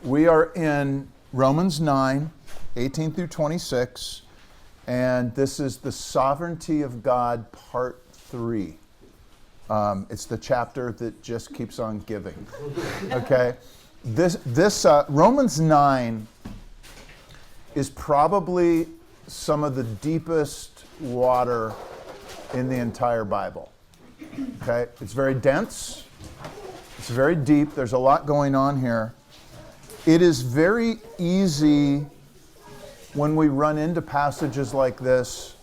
We are in Romans 9, 18 through 26, and this is the Sovereignty of God, Part 3. It's the chapter that just keeps on giving. Okay? This Romans 9 is probably some of the deepest water in the entire Bible. Okay? It's very dense. It's very deep. There's a lot going on here. It is very easy when we run into passages like this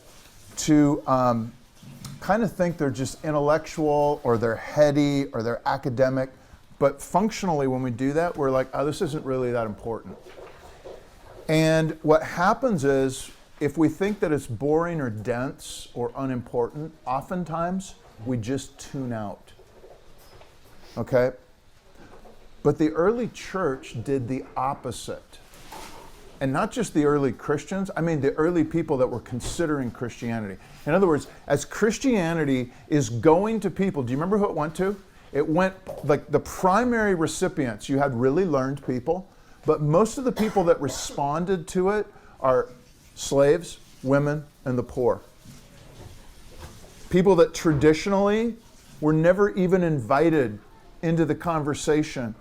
to kind of think they're just intellectual or they're heady or they're academic. But functionally, when we do that, we're like, oh, this isn't really that important. And what happens is, if we think that it's boring or dense or unimportant, oftentimes we just tune out. Okay? But the early church did the opposite. And not just the early Christians, I mean the early people that were considering Christianity. In other words, as Christianity is going to people, do you remember who it went to? It went, like the primary recipients, you had really learned people, but most of the people that responded to it are slaves, women, and the poor. People that traditionally were never even invited into the conversation.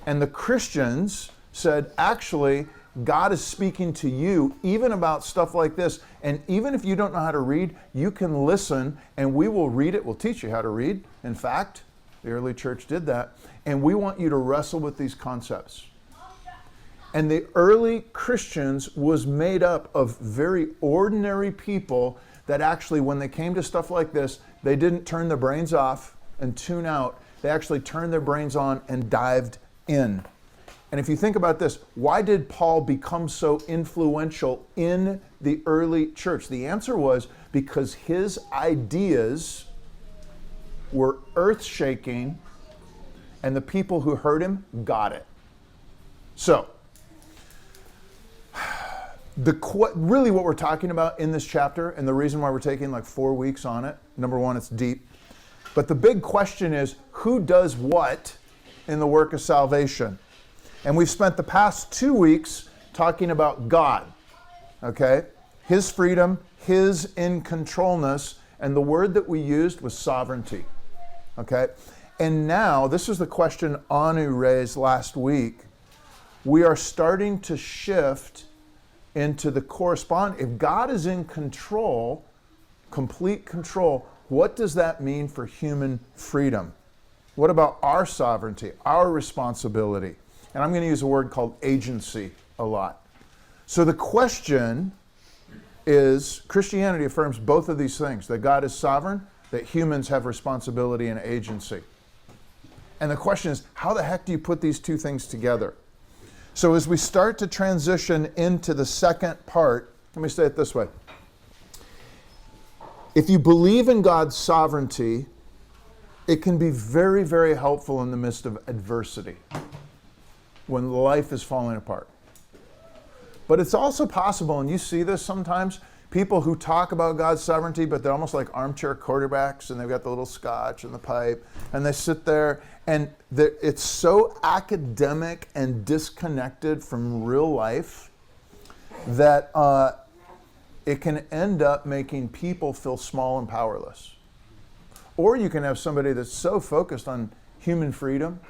And the Christians said, actually, God is speaking to you even about stuff like this. And even if you don't know how to read, you can listen and we will read it. We'll teach you how to read. In fact, the early church did that. And we want you to wrestle with these concepts. And the early Christians was made up of very ordinary people that actually, when they came to stuff like this, they didn't turn their brains off and tune out. They actually turned their brains on and dived in. And if you think about this, why did Paul become so influential in the early church? The answer was because his ideas were earth-shaking and the people who heard him got it. So, really what we're talking about in this chapter, and the reason why we're taking like 4 weeks on it, number one, it's deep. But the big question is, who does what in the work of salvation? And we've spent the past 2 weeks talking about God, okay? His freedom, his in-controlness, and the word that we used was sovereignty, okay? And now, this is the question Anu raised last week. We are starting to shift into the correspond. If God is in control, complete control, what does that mean for human freedom? What about our sovereignty, our responsibility? And I'm going to use a word called agency a lot. So the question is, Christianity affirms both of these things, that God is sovereign, that humans have responsibility and agency. And the question is, how the heck do you put these two things together? So as we start to transition into the second part, let me say it this way. If you believe in God's sovereignty, it can be very, very helpful in the midst of adversity, when life is falling apart. But it's also possible, and you see this sometimes, people who talk about God's sovereignty, but they're almost like armchair quarterbacks, and they've got the little scotch and the pipe, and they sit there, and it's so academic and disconnected from real life that it can end up making people feel small and powerless. Or you can have somebody that's so focused on human freedom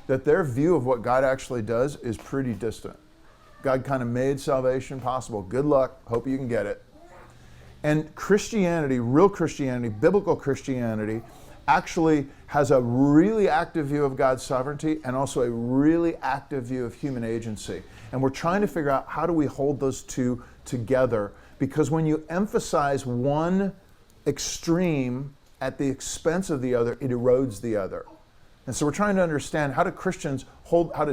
that their view of what God actually does is pretty distant. God kind of made salvation possible. Good luck. Hope you can get it. And Christianity, real Christianity, biblical Christianity, actually has a really active view of God's sovereignty and also a really active view of human agency. And we're trying to figure out how do we hold those two together, because when you emphasize one extreme at the expense of the other, it erodes the other. And so we're trying to understand, how did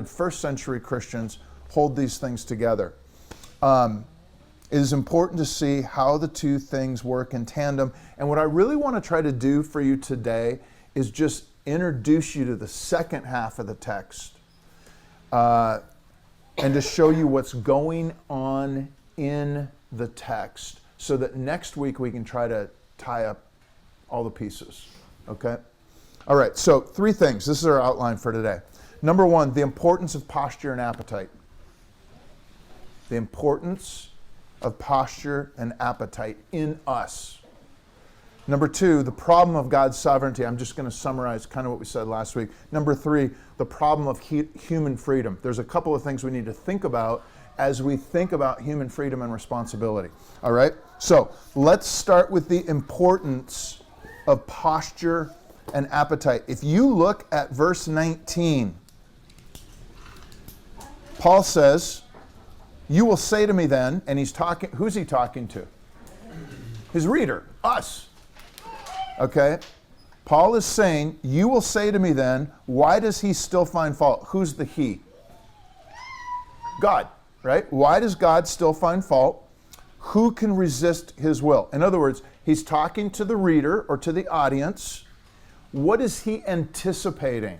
first century Christians hold these things together? It is important to see how the two things work in tandem. And what I really want to try to do for you today is just introduce you to the second half of the text and to show you what's going on in the text so that next week we can try to tie up all the pieces, okay? All right, so 3 things. This is our outline for today. Number one, the importance of posture and appetite. The importance of posture and appetite in us. Number two, the problem of God's sovereignty. I'm just going to summarize kind of what we said last week. Number three, the problem of human freedom. There's a couple of things we need to think about as we think about human freedom and responsibility. All right? So let's start with the importance of posture and appetite. If you look at verse 19, Paul says, you will say to me then, and he's talking, who's he talking to? His reader, us. Okay? Paul is saying, you will say to me then, why does he still find fault? Who's the he? God, right? Why does God still find fault? Who can resist his will? In other words, he's talking to the reader or to the audience. What is he anticipating?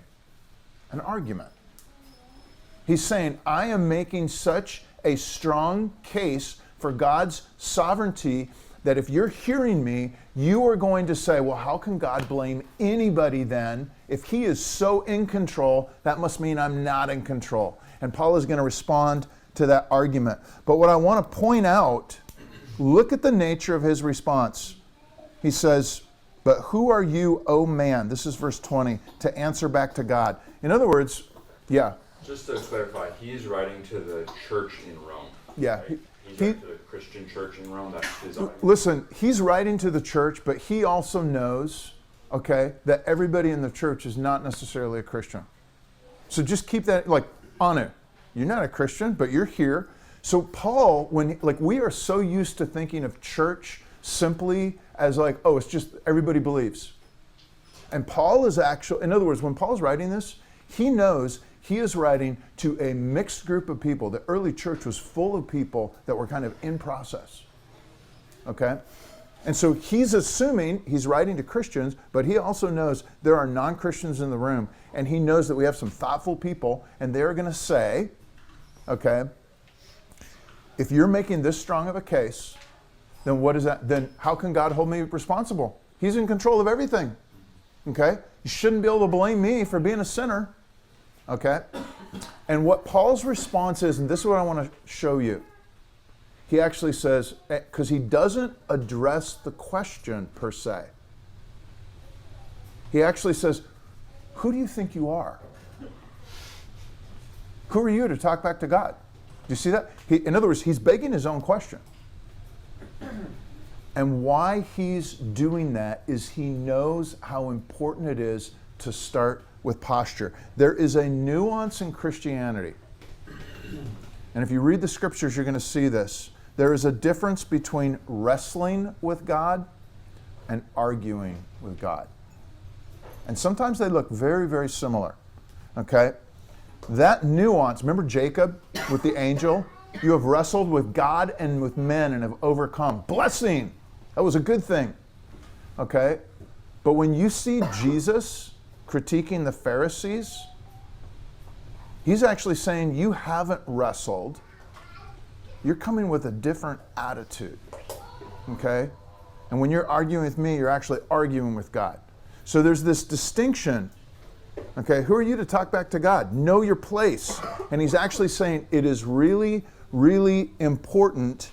An argument. He's saying, I am making such a strong case for God's sovereignty that if you're hearing me, you are going to say, well, how can God blame anybody then? If he is so in control, that must mean I'm not in control. And Paul is going to respond to that argument. But what I want to point out, look at the nature of his response. He says, but who are you, O man? This is verse 20, to answer back to God. In other words, yeah. Just to clarify, he's writing to the church in Rome. Yeah. Right? He's writing to the Christian church in Rome. That's his argument. Listen, he's writing to the church, but he also knows, okay, that everybody in the church is not necessarily a Christian. So just keep that, like, on it. You're not a Christian, but you're here. So Paul, we are so used to thinking of church simply as like, oh, it's just everybody believes. And Paul is actually, in other words, when Paul's writing this, he knows he is writing to a mixed group of people. The early church was full of people that were kind of in process. Okay? And so he's assuming he's writing to Christians, but he also knows there are non-Christians in the room, and he knows that we have some thoughtful people, and they're going to say, okay, if you're making this strong of a case, then what is that? Then how can God hold me responsible? He's in control of everything. Okay? You shouldn't be able to blame me for being a sinner. Okay? And what Paul's response is, and this is what I want to show you. He actually says, because he doesn't address the question per se. He actually says, who do you think you are? Who are you to talk back to God? Do you see that? In other words, he's begging his own question. And why he's doing that is he knows how important it is to start with posture. There is a nuance in Christianity. And if you read the scriptures, you're going to see this. There is a difference between wrestling with God and arguing with God. And sometimes they look very, very similar. Okay? That nuance, remember Jacob with the angel? You have wrestled with God and with men and have overcome. Blessing! That was a good thing. Okay? But when you see Jesus critiquing the Pharisees, he's actually saying you haven't wrestled. You're coming with a different attitude. Okay? And when you're arguing with me, you're actually arguing with God. So there's this distinction. Okay, who are you to talk back to God? Know your place. And he's actually saying it is really, really important,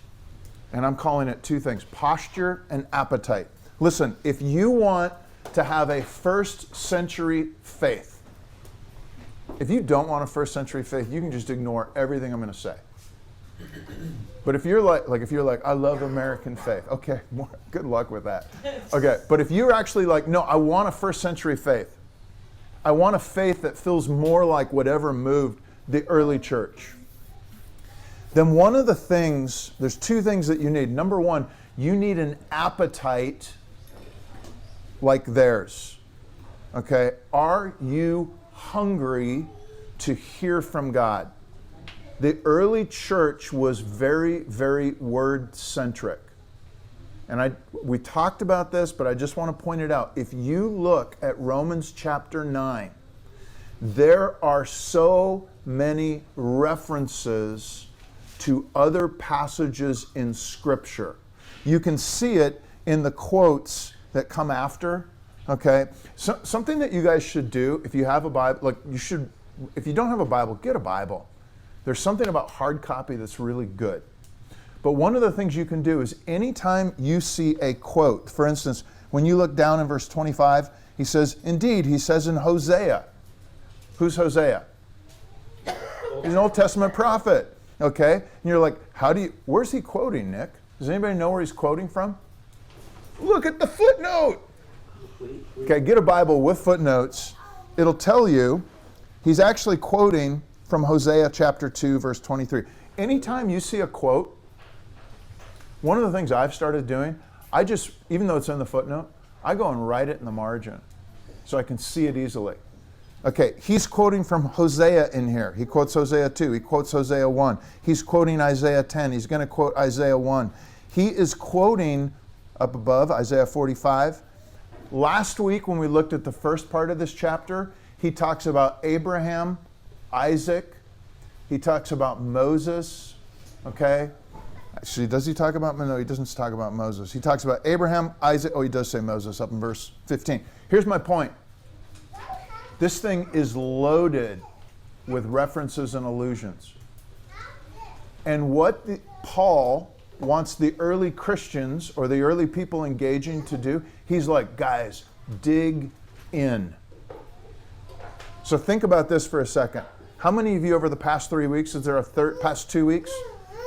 and I'm calling it two things, posture and appetite. Listen, if you want to have a first century faith, if you don't want a first century faith, you can just ignore everything I'm going to say. But if you're like, I love American faith, okay, good luck with that. Okay, but if you're actually like, no, I want a first century faith. I want a faith that feels more like whatever moved the early church. Then one of the things, there's two things that you need. Number one, you need an appetite like theirs. Okay? Are you hungry to hear from God? The early church was very, very word-centric. And we talked about this, but I just want to point it out. If you look at Romans chapter 9, there are so many references to other passages in Scripture. You can see it in the quotes that come after. Okay? So, something that you guys should do, if you have a Bible, like you should If you don't have a Bible, get a Bible. There's something about hard copy that's really good. But one of the things you can do is anytime you see a quote, for instance, when you look down in verse 25, he says, indeed, he says in Hosea. Who's Hosea? He's an Old Testament prophet. Okay? And you're like, where's he quoting, Nick? Does anybody know where he's quoting from? Look at the footnote. Okay, get a Bible with footnotes. It'll tell you he's actually quoting from Hosea chapter 2, verse 23. Anytime you see a quote, one of the things I've started doing, even though it's in the footnote, I go and write it in the margin so I can see it easily. Okay, he's quoting from Hosea in here. He quotes Hosea 2. He quotes Hosea 1. He's quoting Isaiah 10. He's going to quote Isaiah 1. He is quoting up above, Isaiah 45. Last week when we looked at the first part of this chapter, he talks about Abraham, Isaac. He talks about Moses. Okay? Actually, does he talk about, no, he doesn't talk about Moses. He talks about Abraham, Isaac. Oh, he does say Moses up in verse 15. Here's my point. This thing is loaded with references and allusions. And what Paul wants the early Christians or the early people engaging to do, he's like, guys, dig in. So think about this for a second. How many of you over the past 3 weeks, is there past 2 weeks?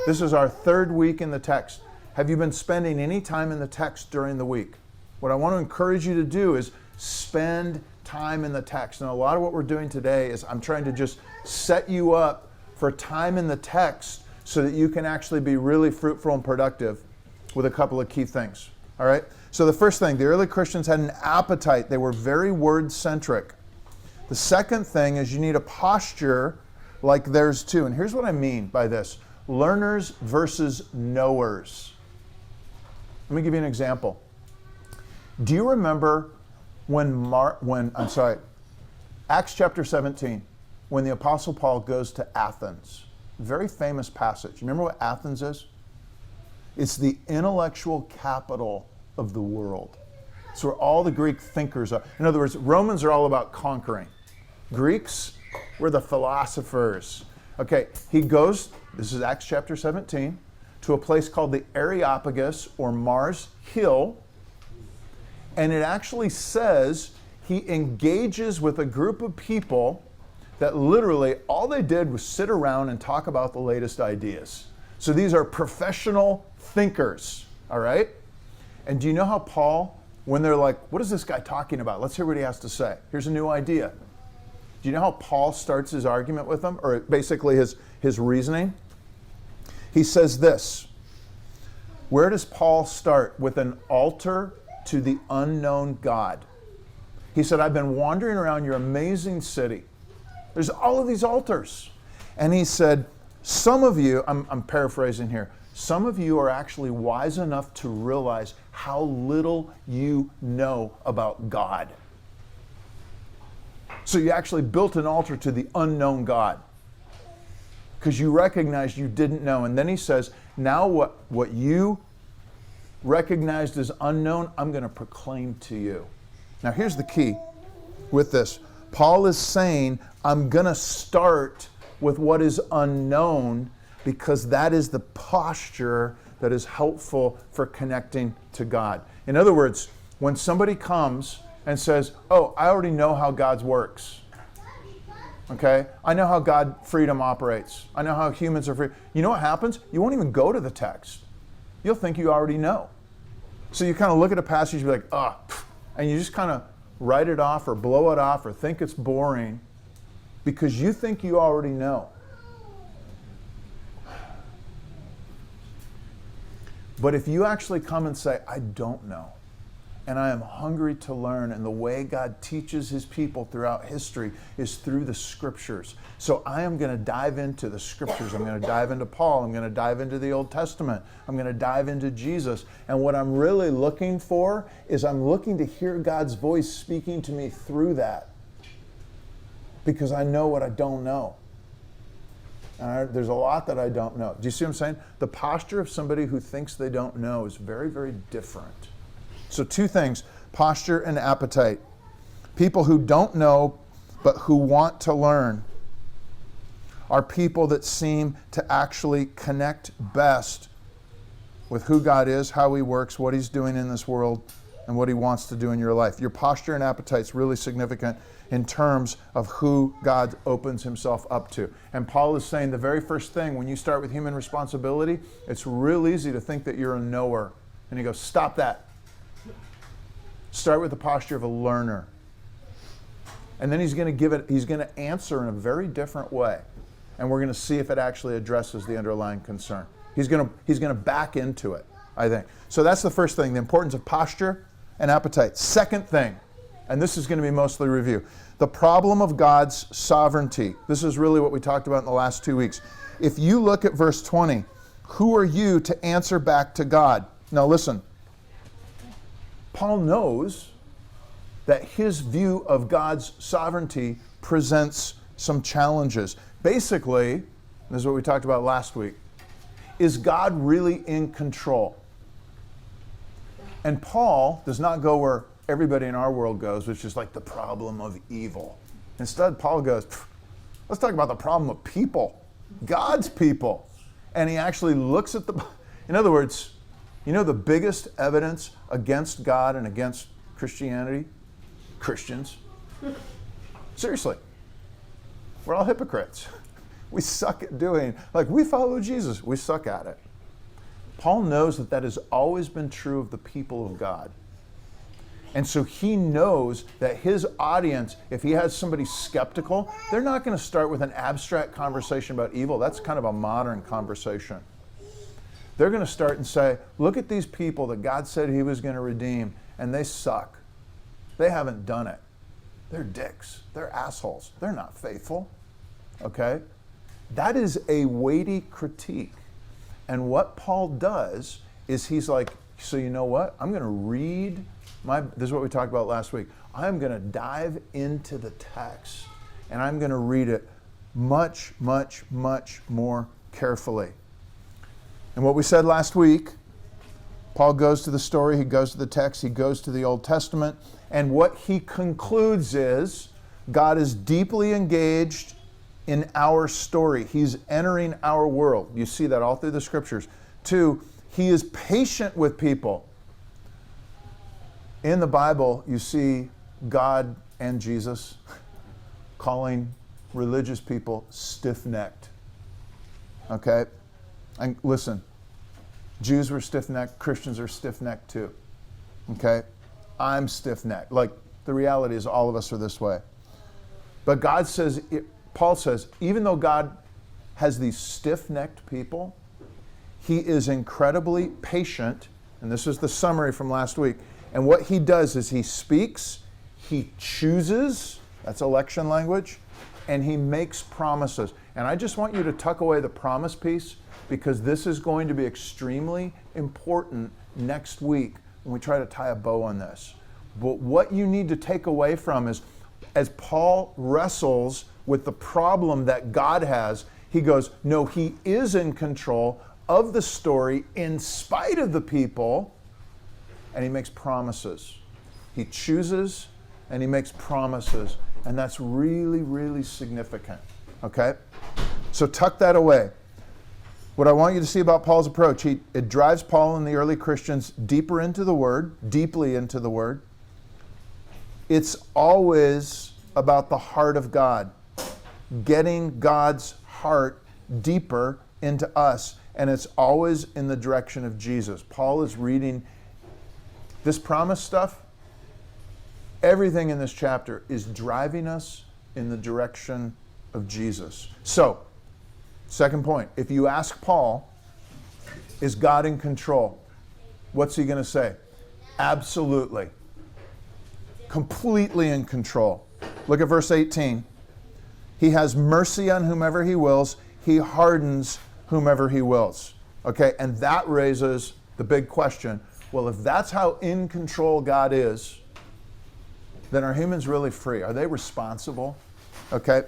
This is our third week in the text. Have you been spending any time in the text during the week? What I want to encourage you to do is spend time in the text. And a lot of what we're doing today is I'm trying to just set you up for time in the text so that you can actually be really fruitful and productive with a couple of key things. All right? So the first thing, the early Christians had an appetite. They were very word-centric. The second thing is you need a posture like theirs too. And here's what I mean by this. Learners versus knowers. Let me give you an example. Do you remember Acts chapter 17, when the Apostle Paul goes to Athens? Very famous passage. You remember what Athens is? It's the intellectual capital of the world. It's where all the Greek thinkers are. In other words, Romans are all about conquering. Greeks were the philosophers. Okay, he goes, this is Acts chapter 17, to a place called the Areopagus or Mars Hill. And it actually says he engages with a group of people that literally all they did was sit around and talk about the latest ideas. So these are professional thinkers, all right? And do you know how Paul, when they're like, what is this guy talking about? Let's hear what he has to say. Here's a new idea. Do you know how Paul starts his argument with them, or basically his reasoning? He says this. Where does Paul start? With an altar to the unknown God. He said, I've been wandering around your amazing city. There's all of these altars. And he said, some of you, I'm paraphrasing here, some of you are actually wise enough to realize how little you know about God. So you actually built an altar to the unknown God because you recognized you didn't know. And then he says, now what you recognized as unknown, I'm going to proclaim to you. Now here's the key with this. Paul is saying, I'm going to start with what is unknown because that is the posture that is helpful for connecting to God. In other words, when somebody comes and says, oh, I already know how God works. Okay? I know how God freedom operates. I know how humans are free. You know what happens? You won't even go to the text. You'll think you already know. So you kind of look at a passage and be like, and you just kind of write it off or blow it off or think it's boring because you think you already know. But if you actually come and say, I don't know, and I am hungry to learn, and the way God teaches his people throughout history is through the scriptures. So I am going to dive into the scriptures. I'm going to dive into Paul. I'm going to dive into the Old Testament. I'm going to dive into Jesus. And what I'm really looking for is I'm looking to hear God's voice speaking to me through that. Because I know what I don't know. And there's a lot that I don't know. Do you see what I'm saying? The posture of somebody who thinks they don't know is very, very different. So two things, posture and appetite. People who don't know, but who want to learn. are people that seem to actually connect best with who God is, how he works, what he's doing in this world, and what he wants to do in your life. Your posture and appetite is really significant in terms of who God opens himself up to. And Paul is saying the very first thing, when you start with human responsibility, it's real easy to think that you're a knower. And he goes, stop that. Start with the posture of a learner. And then he's going to answer in a very different way. And we're going to see if it actually addresses the underlying concern. He's going to back into it, I think. So that's the first thing, the importance of posture and appetite. Second thing, and this is going to be mostly review, the problem of God's sovereignty. This is really what we talked about in the last 2 weeks. If you look at verse 20, who are you to answer back to God? Now listen, Paul knows that his view of God's sovereignty presents some challenges. Basically, this is what we talked about last week, is God really in control? And Paul does not go where everybody in our world goes, which is like the problem of evil. Instead, Paul goes, let's talk about the problem of people, God's people. And he actually looks at in other words, you know the biggest evidence against God and against Christianity? Christians. Seriously. We're all hypocrites. We suck at doing, we follow Jesus, we suck at it. Paul knows that has always been true of the people of God. And so he knows that his audience, if he has somebody skeptical, they're not going to start with an abstract conversation about evil. That's kind of a modern conversation. They're going to start and say, look at these people that God said he was going to redeem, and they suck. They haven't done it. They're dicks. They're assholes. They're not faithful. Okay? That is a weighty critique. And what Paul does is he's like, so you know what? I'm going to read this is what we talked about last week. I'm going to dive into the text and I'm going to read it much, much, much more carefully. And what we said last week, Paul goes to the story, he goes to the text, he goes to the Old Testament, and what he concludes is God is deeply engaged in our story. He's entering our world. You see that all through the scriptures. 2, he is patient with people. In the Bible, you see God and Jesus calling religious people stiff-necked. Okay? And listen, Jews were stiff-necked, Christians are stiff-necked too. Okay? I'm stiff-necked. The reality is all of us are this way. But Paul says, even though God has these stiff-necked people, he is incredibly patient, and this is the summary from last week, and what he does is he speaks, he chooses, that's election language, and he makes promises. And I just want you to tuck away the promise piece because this is going to be extremely important next week when we try to tie a bow on this. But what you need to take away from is, as Paul wrestles with the problem that God has, he goes, no, he is in control of the story in spite of the people, and he makes promises. He chooses and he makes promises, and that's really, really significant, okay? So tuck that away. What I want you to see about Paul's approach, it drives Paul and the early Christians deeper into the Word, deeply into the Word. It's always about the heart of God, getting God's heart deeper into us, and it's always in the direction of Jesus. Paul is reading this promise stuff. Everything in this chapter is driving us in the direction of Jesus. So, second point, if you ask Paul, is God in control? What's he going to say? Absolutely. Completely in control. Look at verse 18. He has mercy on whomever he wills. He hardens whomever he wills. Okay, and that raises the big question. Well, if that's how in control God is, then are humans really free? Are they responsible? Okay,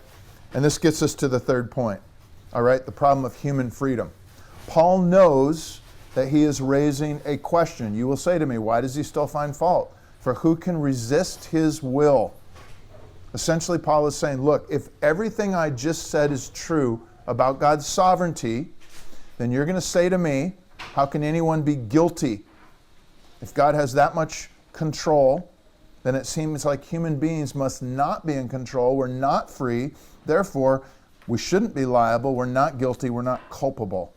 and this gets us to the third point. All right, the problem of human freedom. Paul knows that he is raising a question. You will say to me, why does he still find fault? For who can resist his will? Essentially, Paul is saying, look, if everything I just said is true, about God's sovereignty, then you're going to say to me, how can anyone be guilty? If God has that much control, then it seems like human beings must not be in control. We're not free. Therefore, we shouldn't be liable. We're not guilty. We're not culpable.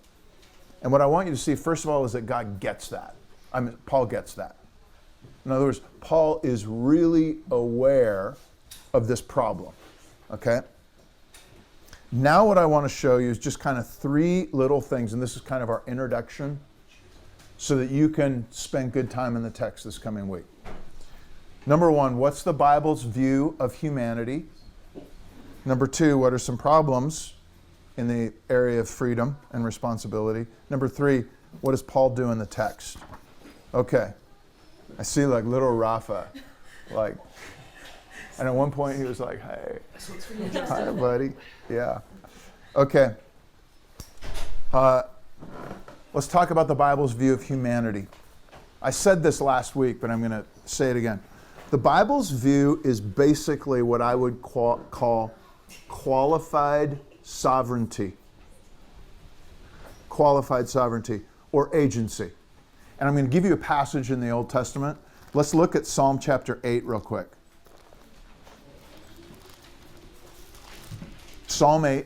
And what I want you to see, first of all, is that God gets that. Paul gets that. In other words, Paul is really aware of this problem. Okay? Now what I want to show you is just kind of three little things, and this is kind of our introduction, so that you can spend good time in the text this coming week. Number one, what's the Bible's view of humanity? Number two, what are some problems in the area of freedom and responsibility? Number three, what does Paul do in the text? Okay. I see like little Rafa, like, and at one point he was like, hey, hi buddy. Yeah. Okay. Let's talk about the Bible's view of humanity. I said this last week, but I'm going to say it again. The Bible's view is basically what I would call qualified sovereignty. Qualified sovereignty or agency. And I'm going to give you a passage in the Old Testament. Let's look at Psalm chapter 8 real quick. Psalm 8.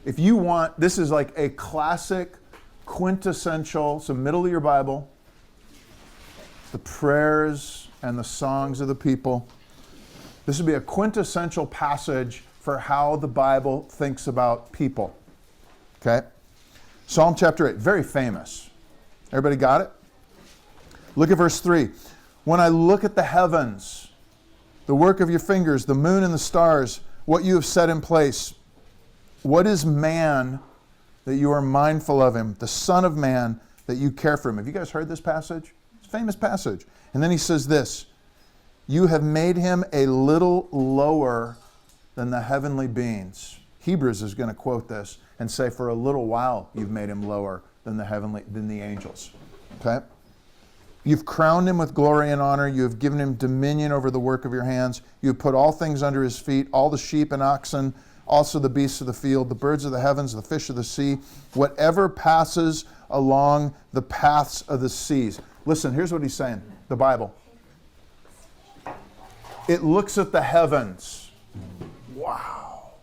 If you want, this is like a classic, quintessential, so middle of your Bible, the prayers and the songs of the people. This would be a quintessential passage for how the Bible thinks about people. Okay? Psalm chapter 8, very famous. Everybody got it? Look at verse 3. When I look at the heavens, the work of your fingers, the moon and the stars, what you have set in place, what is man that you are mindful of him, the Son of Man that you care for him? Have you guys heard this passage? It's a famous passage. And then he says this, you have made him a little lower than the heavenly beings. Hebrews is going to quote this and say, for a little while you've made him lower than the angels. Okay? You've crowned him with glory and honor. You have given him dominion over the work of your hands. You have put all things under his feet, all the sheep and oxen, also the beasts of the field, the birds of the heavens, the fish of the sea, whatever passes along the paths of the seas. Listen, here's what he's saying, the Bible. It looks at the heavens. Wow.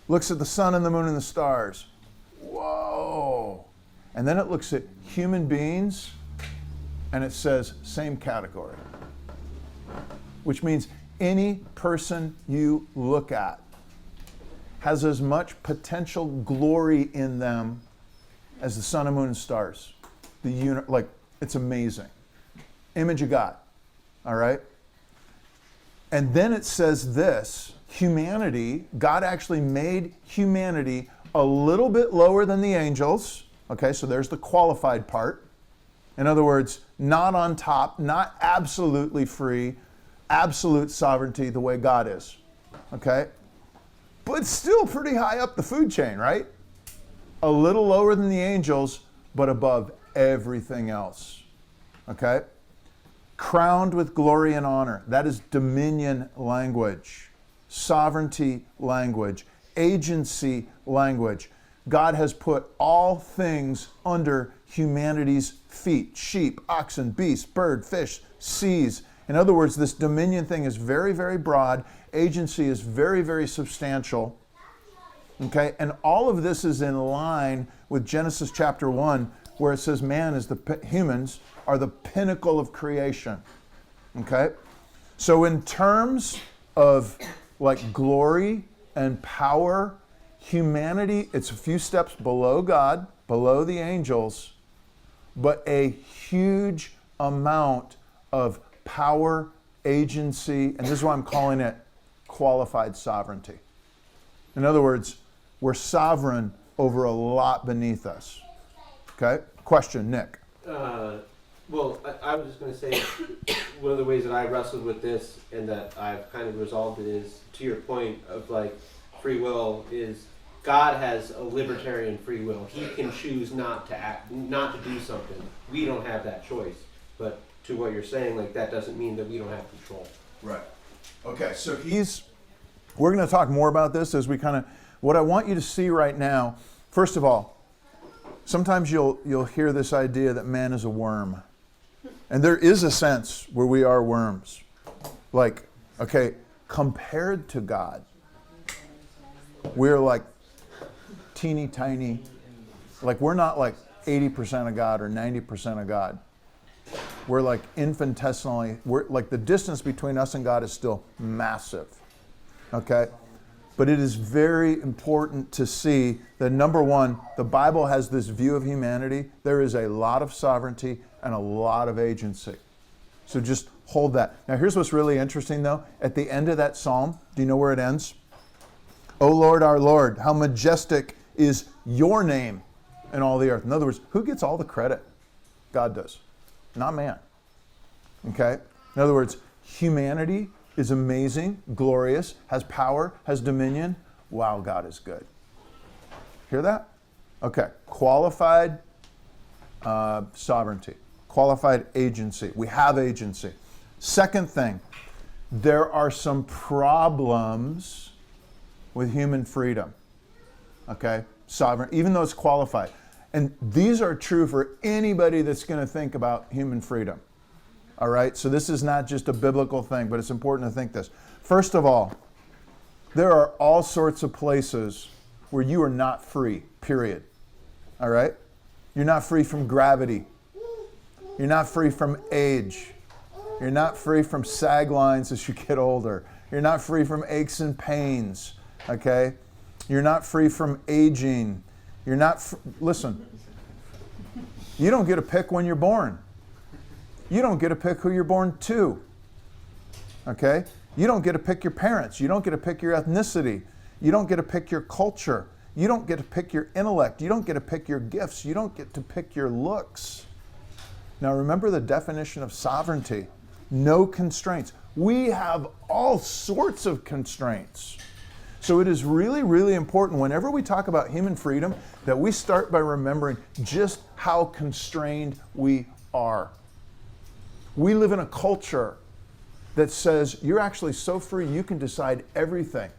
Looks at the sun and the moon and the stars. Whoa. And then it looks at human beings and it says, same category. Which means any person you look at has as much potential glory in them as the sun and moon and stars. It's amazing. Image of God. All right? And then it says this, humanity, God actually made humanity a little bit lower than the angels. Okay, so there's the qualified part. In other words, not on top, not absolutely free, absolute sovereignty the way God is. Okay? But still pretty high up the food chain, right? A little lower than the angels, but above everything else. Okay? Crowned with glory and honor. That is dominion language, sovereignty language, agency language. God has put all things under humanity's feet. Sheep, oxen, beasts, bird, fish, seas. In other words, this dominion thing is very, very broad. Agency is very, very substantial. Okay? And all of this is in line with Genesis chapter 1, where it says humans are the pinnacle of creation. Okay? So in terms of like glory and power, humanity, it's a few steps below God, below the angels, but a huge amount of power, agency, and this is why I'm calling it qualified sovereignty. In other words, we're sovereign over a lot beneath us. Okay? Question, Nick. Well, I was just going to say, one of the ways that I wrestled with this and that I've kind of resolved it is, to your point of like free will, is God has a libertarian free will. He can choose not to act, not to do something. We don't have that choice. But to what you're saying, like that doesn't mean that we don't have control. Right. Okay, so we're going to talk more about this as we kind of, What I want you to see right now, first of all, sometimes you'll hear this idea that man is a worm. And there is a sense where we are worms. Like, okay, compared to God, we're like teeny tiny. Like, we're not like 80% of God or 90% of God. We're like infinitesimally, we're like the distance between us and God is still massive. Okay? But it is very important to see that, number one, the Bible has this view of humanity. There is a lot of sovereignty and a lot of agency. So just hold that. Now here's what's really interesting though. At the end of that psalm, do you know where it ends? O Lord, our Lord, how majestic is your name in all the earth. In other words, who gets all the credit? God does, not man. Okay? In other words, humanity is amazing, glorious, has power, has dominion. Wow, God is good. Hear that? Okay. Qualified sovereignty, qualified agency. We have agency. Second thing, there are some problems with human freedom. Okay? Sovereign, even though it's qualified. And these are true for anybody that's going to think about human freedom. All right? So this is not just a biblical thing, but it's important to think this. First of all, there are all sorts of places where you are not free, period. All right? You're not free from gravity. You're not free from age. You're not free from sag lines as you get older. You're not free from aches and pains. Okay? You're not free from aging. You're not, listen, you don't get to pick when you're born. You don't get to pick who you're born to. Okay? You don't get to pick your parents. You don't get to pick your ethnicity. You don't get to pick your culture. You don't get to pick your intellect. You don't get to pick your gifts. You don't get to pick your looks. Now remember the definition of sovereignty. No constraints. We have all sorts of constraints. So it is really, really important whenever we talk about human freedom that we start by remembering just how constrained we are. We live in a culture that says you're actually so free you can decide everything.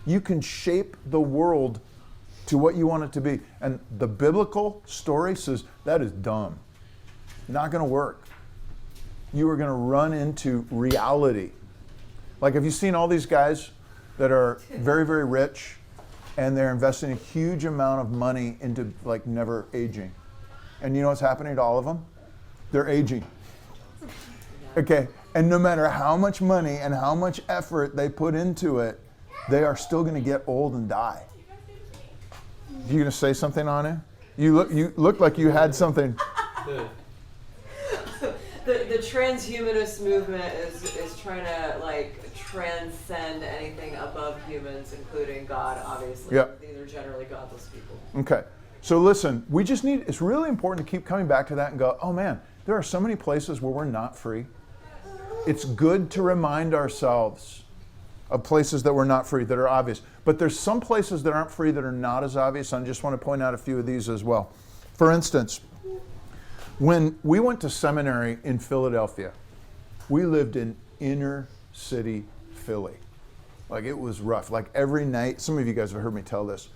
You can shape the world to what you want it to be. And the biblical story says that is dumb. Not going to work. You are going to run into reality. Like, have you seen all these guys that are very, very rich and they're investing a huge amount of money into like never aging? And you know what's happening to all of them? They're aging. Okay, and no matter how much money and how much effort they put into it, they are still going to get old and die. You going to say something on it? You look like you had something. The transhumanist movement is trying to like transcend anything above humans, including God, obviously. Yep. These are generally godless people. Okay. So listen, it's really important to keep coming back to that and go, oh man, there are so many places where we're not free. It's good to remind ourselves of places that we're not free, that are obvious. But there's some places that aren't free that are not as obvious. And I just want to point out a few of these as well. For instance, when we went to seminary in Philadelphia, we lived in inner city Philly. Like, it was rough. Like, every night, some of you guys have heard me tell this,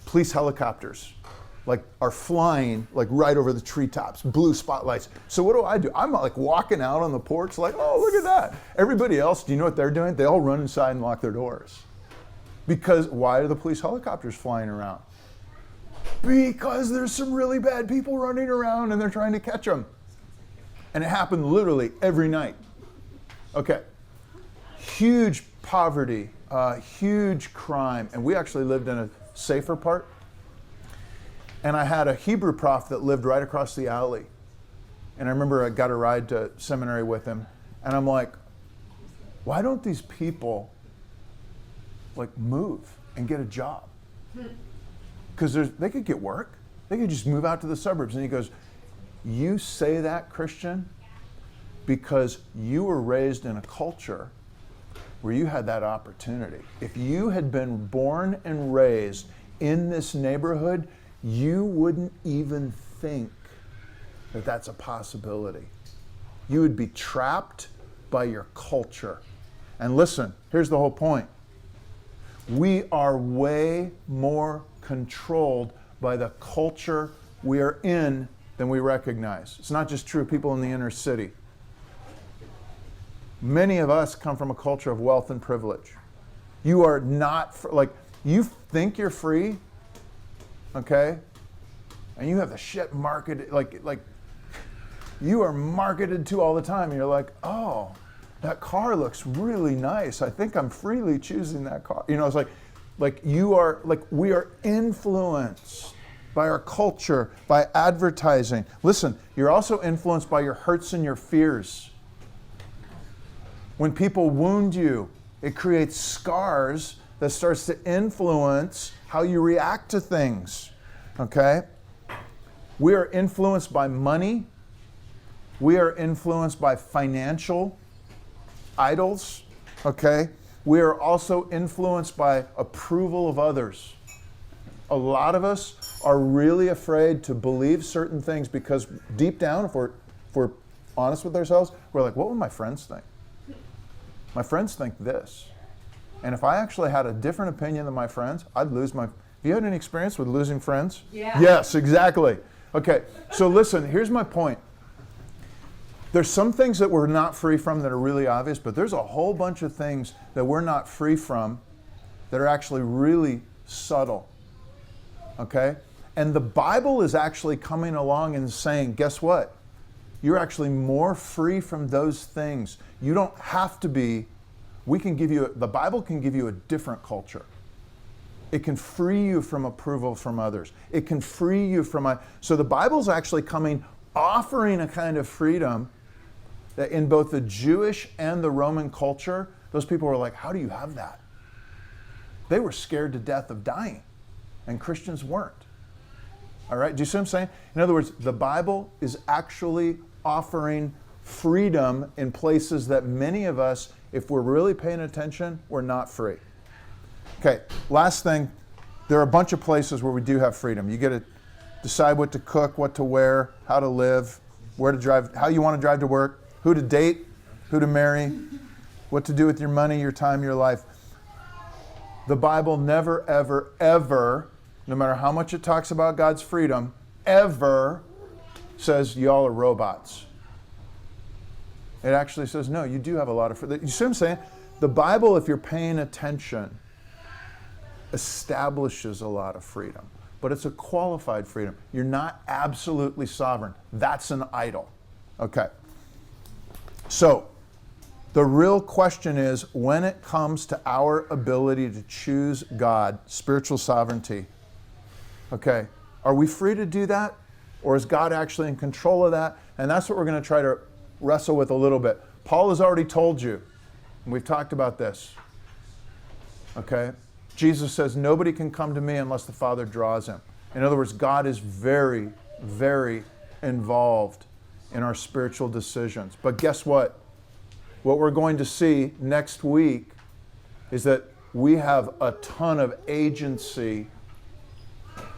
police helicopters like are flying like right over the treetops, blue spotlights. So what do? I'm like walking out on the porch like, oh, look at that. Everybody else, do you know what they're doing? They all run inside and lock their doors. Because why are the police helicopters flying around? Because there's some really bad people running around and they're trying to catch them. And it happened literally every night. Okay. Huge poverty, huge crime. And we actually lived in a safer part. And I had a Hebrew prof that lived right across the alley. And I remember I got a ride to seminary with him. And I'm like, why don't these people like move and get a job? Because they could get work. They could just move out to the suburbs. And he goes, you say that, Christian, because you were raised in a culture where you had that opportunity. If you had been born and raised in this neighborhood, you wouldn't even think that that's a possibility. You would be trapped by your culture. And listen, here's the whole point. We are way more controlled by the culture we are in than we recognize. It's not just true of people in the inner city. Many of us come from a culture of wealth and privilege. You are not, like, you think you're free, okay? And you have the shit marketed, like you are marketed to all the time. And you're like, oh, that car looks really nice. I think I'm freely choosing that car. You know, it's like you are, like, we are influenced by our culture, by advertising. Listen, you're also influenced by your hurts and your fears. When people wound you, it creates scars that starts to influence how you react to things, okay? We are influenced by money. We are influenced by financial idols, okay? We are also influenced by approval of others. A lot of us are really afraid to believe certain things because deep down, if we're honest with ourselves, we're like, what would my friends think? My friends think this. And if I actually had a different opinion than my friends, I'd lose my... Have you had any experience with losing friends? Yeah. Yes, exactly. Okay, so listen, here's my point. There's some things that we're not free from that are really obvious, but there's a whole bunch of things that we're not free from that are actually really subtle. Okay? And the Bible is actually coming along and saying, guess what? You're actually more free from those things. You don't have to be. The Bible can give you a different culture. It can free you from approval from others. It can free you from so the Bible's actually coming, offering a kind of freedom that in both the Jewish and the Roman culture, those people were like, how do you have that? They were scared to death of dying, and Christians weren't. All right, do you see what I'm saying? In other words, the Bible is actually offering freedom in places that many of us, if we're really paying attention, we're not free. Okay, last thing, there are a bunch of places where we do have freedom. You get to decide what to cook, what to wear, how to live, where to drive, how you want to drive to work, who to date, who to marry, what to do with your money, your time, your life. The Bible never, ever, ever, no matter how much it talks about God's freedom, ever says y'all are robots. It actually says, no, you do have a lot of freedom. You see what I'm saying? The Bible, if you're paying attention, establishes a lot of freedom. But it's a qualified freedom. You're not absolutely sovereign. That's an idol. Okay. So, the real question is, when it comes to our ability to choose God, spiritual sovereignty, okay, are we free to do that? Or is God actually in control of that? And that's what we're going to try to wrestle with a little bit. Paul has already told you, and we've talked about this, okay? Jesus says, nobody can come to me unless the Father draws him. In other words, God is very, very involved in our spiritual decisions. But guess what? What we're going to see next week is that we have a ton of agency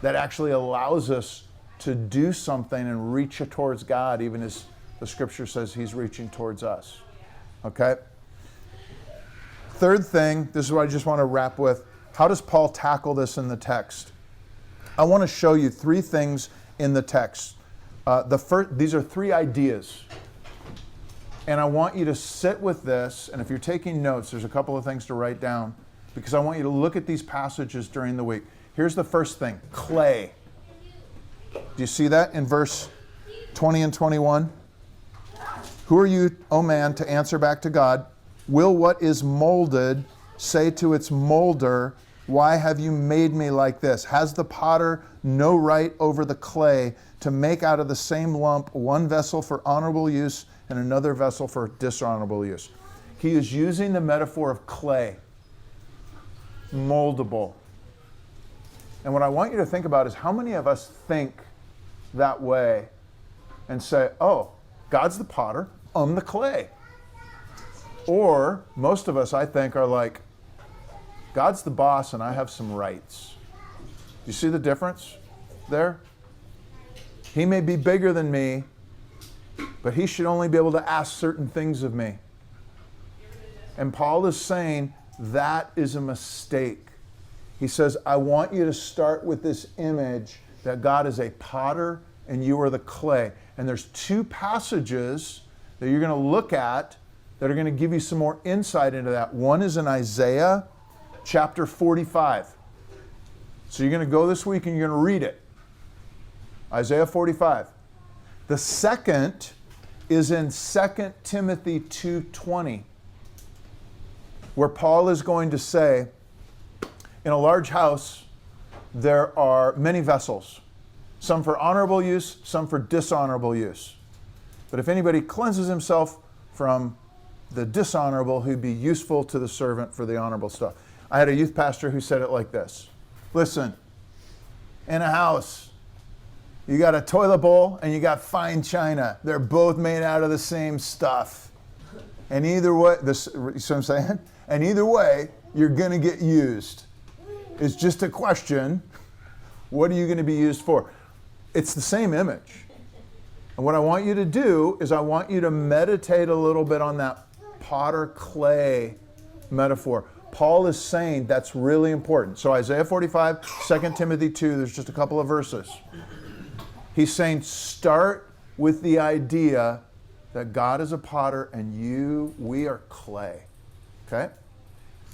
that actually allows us to do something and reach towards God, even as the Scripture says He's reaching towards us. Okay? Third thing, this is what I just want to wrap with. How does Paul tackle this in the text? I want to show you three things in the text. These are three ideas. And I want you to sit with this, and if you're taking notes, there's a couple of things to write down, because I want you to look at these passages during the week. Here's the first thing, clay. Do you see that in verse 20 and 21? Who are you, O man, to answer back to God? Will what is molded say to its molder, why have you made me like this? Has the potter no right over the clay to make out of the same lump one vessel for honorable use and another vessel for dishonorable use? He is using the metaphor of clay, moldable. And what I want you to think about is how many of us think that way and say, oh, God's the potter, I'm the clay. Or most of us, I think, are like, God's the boss and I have some rights. Do you see the difference there? He may be bigger than me, but he should only be able to ask certain things of me. And Paul is saying that is a mistake. He says, I want you to start with this image that God is a potter and you are the clay. And there's two passages that you're going to look at that are going to give you some more insight into that. One is in Isaiah chapter 45. So you're going to go this week and you're going to read it. Isaiah 45. The second is in 2 Timothy 2:20, where Paul is going to say, in a large house, there are many vessels, some for honorable use, some for dishonorable use. But if anybody cleanses himself from the dishonorable, he'd be useful to the servant for the honorable stuff. I had a youth pastor who said it like this. Listen, in a house, you got a toilet bowl and you got fine china. They're both made out of the same stuff. And either way, you see what I'm saying? And either way, you're going to get used. It's just a question, what are you going to be used for? It's the same image. And what I want you to do is I want you to meditate a little bit on that potter clay metaphor. Paul is saying that's really important. So Isaiah 45, 2 Timothy 2, there's just a couple of verses. He's saying start with the idea that God is a potter and we are clay. Okay?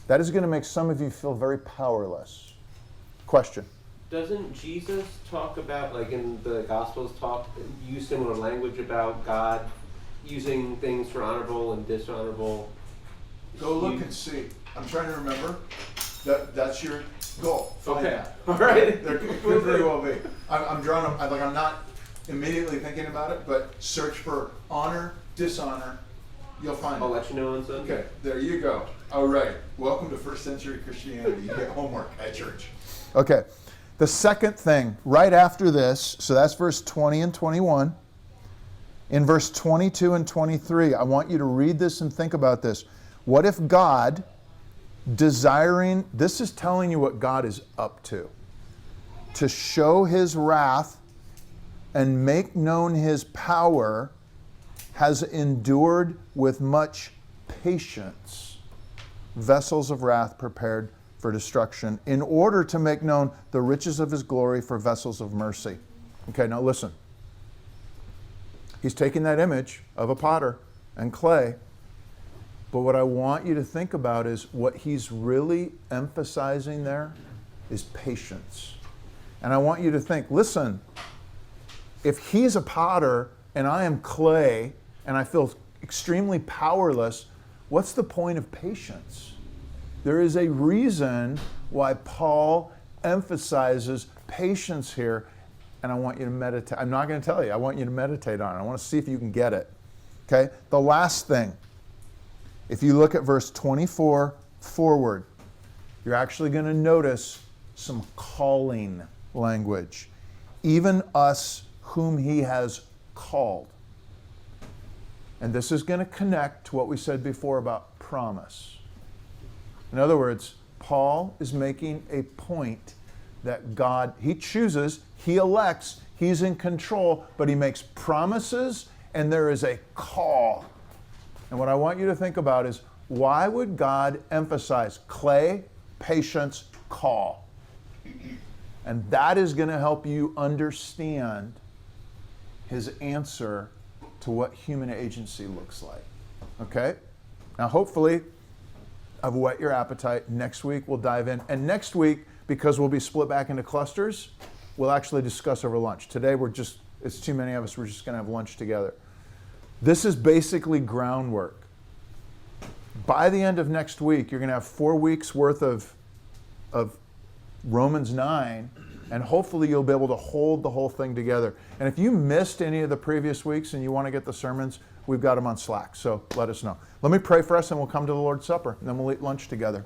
That is going to make some of you feel very powerless. Question? Doesn't Jesus talk about, like in the Gospels, use similar language about God using things for honorable and dishonorable? Go look and see. I'm trying to remember. That's your goal. Find Okay. that. All right. There could very well be. I'm drawing. I'm not immediately thinking about it, but search for honor, dishonor. You'll find I'll it. let you know on Sunday. Okay, there you go. All right. Welcome to first century Christianity. You get homework at church. Okay. The second thing, right after this, so that's verse 20 and 21. In verse 22 and 23, I want you to read this and think about this. What if God, this is telling you what God is up to show his wrath and make known his power, has endured with much patience vessels of wrath prepared for destruction, in order to make known the riches of his glory for vessels of mercy. Okay, now listen. He's taking that image of a potter and clay, but what I want you to think about is what he's really emphasizing there is patience. And I want you to think, listen, if he's a potter and I am clay and I feel extremely powerless, what's the point of patience? There is a reason why Paul emphasizes patience here, and I want you to meditate. I'm not going to tell you. I want you to meditate on it. I want to see if you can get it. Okay? The last thing, if you look at verse 24 forward, you're actually going to notice some calling language. Even us whom he has called. And this is going to connect to what we said before about promise. In other words, Paul is making a point that God, he chooses, he elects, he's in control, but he makes promises and there is a call. And what I want you to think about is, why would God emphasize clay, patience, call? And that is going to help you understand his answer to what human agency looks like. Okay? Now, hopefully, I've whet your appetite. Next week, we'll dive in. And next week, because we'll be split back into clusters, we'll actually discuss over lunch. Today, it's too many of us. We're just going to have lunch together. This is basically groundwork. By the end of next week, you're going to have 4 weeks worth of Romans 9, and hopefully you'll be able to hold the whole thing together. And if you missed any of the previous weeks and you want to get the sermons, we've got them on Slack, so let us know. Let me pray for us and we'll come to the Lord's Supper, and then we'll eat lunch together.